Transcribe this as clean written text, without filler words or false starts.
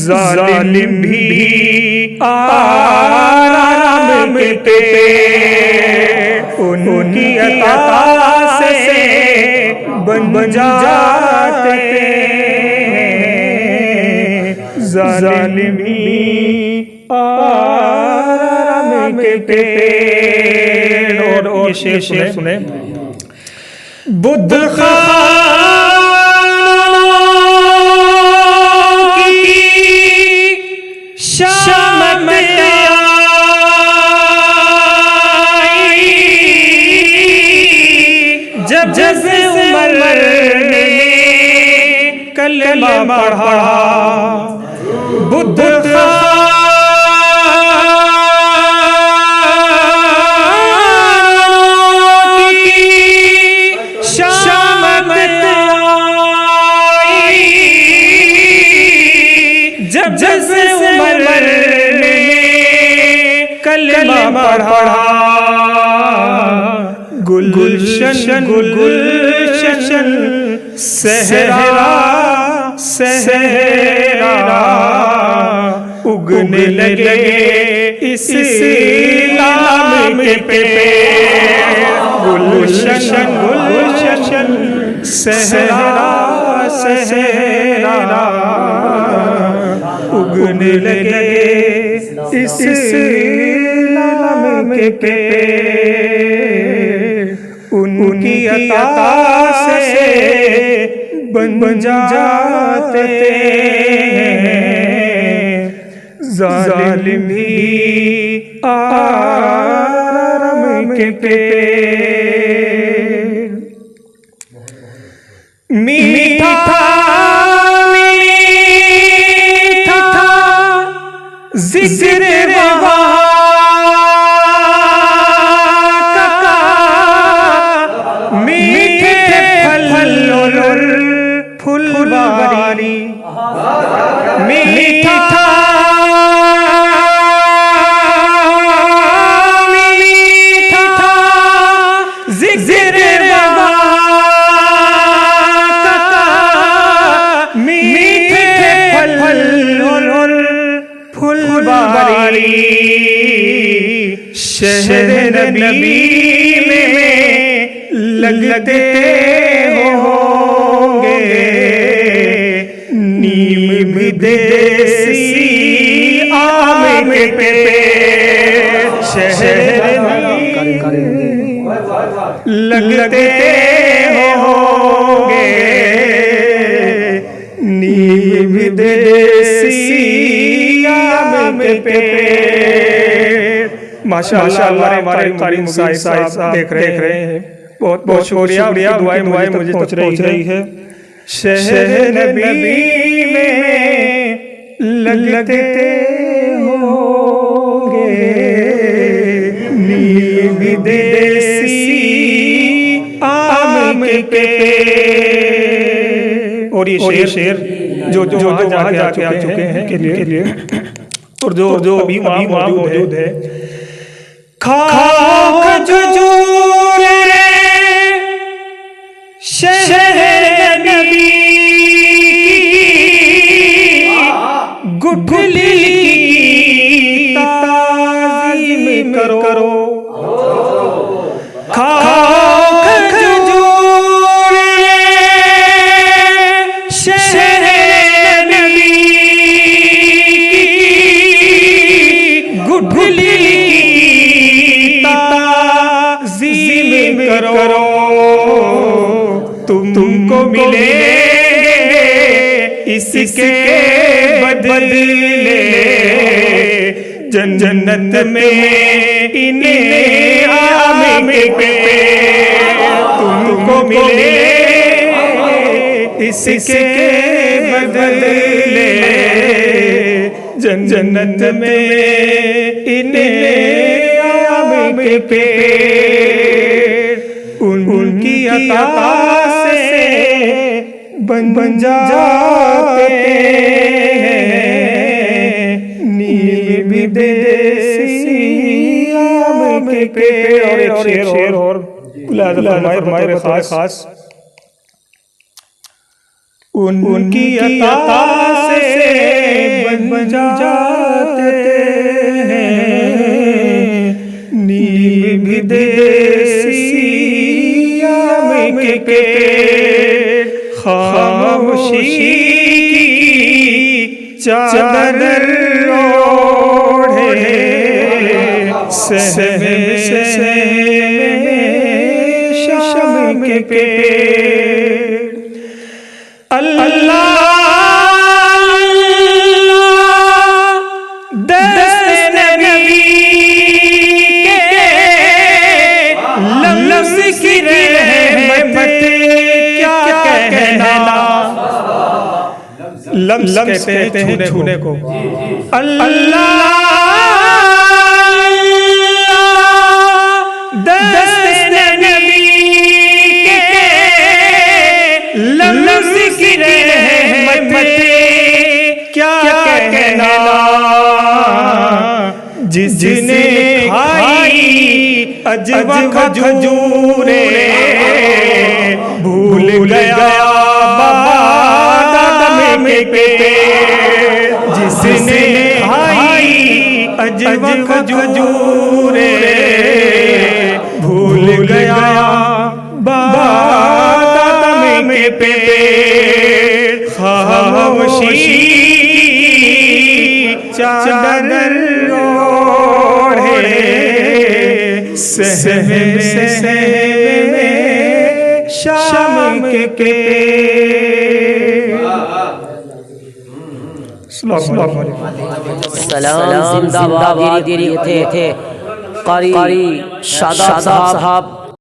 जालिम भी आराम पे उनकी अता से बन जाते, जालिम भी आराम पे। और शेर सुने, बुद्ध जब उमर ने कलमा पढ़ा, बुद्ध की शामत आई, जब उमर ने कलमा पढ़ा, गुलशन गुलशन सहरा सहरा उगने लगे इस्लाम पे, गुलशन गुलशन सहरा सहरा उगने लगे इस्लाम पे। उनकी अता से बन जाते, जालिम भी आराम पे। मीठा मीठा जिक्र फुलवारी, मीठा मीठा जिक्र मीठे फल फुलवारी, शहर नबी में लगते होंगे नीम विदेशी आम पे, शहर लगते होंगे नीम विदेशी आम पे। माशाअल्लाह हमारे मुसाइब साहब देख रहे हैं, बहुत बहुत शुक्रिया, दुआएं मुझे पहुंच रही है। शहर नबी में लगते होंगे नीम विदेशी आम पे। और ये शेर जो वहाँ जाके आ चुके हैं के लिए, और जो अभी मौजूद है, खाओ खजूर शहर नबी गुठली ताज़ीम करो, खाओ खजूर शहर नबी गुठली ताज़ीम करो, तुमको मिलेंगे इसके बदले जन्नत में इन्हें आम पे। हमको मिले इसके बदले जन्नत में इन्हें आम के पेड़ उनकी अता से बन जाते हैं नीम विदेशी आम के पेड़। और एक शेर और हमारे खास उनकी अता से बन जाते हैं नीम विदेशी आम के पेड़। खामोशी की चादर ओढ़े सहमे शाम के पेड़। अल्लाह दस्त नबी के लफ्ज़ की रहमत क्या कहना। लम्स कहते हैं छूने को। अल्लाह दस्त नबी के लफ्ज़ की रहमत क्या कहना। जिसने खाई अजवा खजूरे भूल गया बादाम के पेड़। जिसने खाई अजवा खजूरे भूल गया बादाम के पेड़। खामोशी चादर ओढ़े सहमे शाम के पेड़। सलाम जिंदाबाद थे कारी शादाब साहब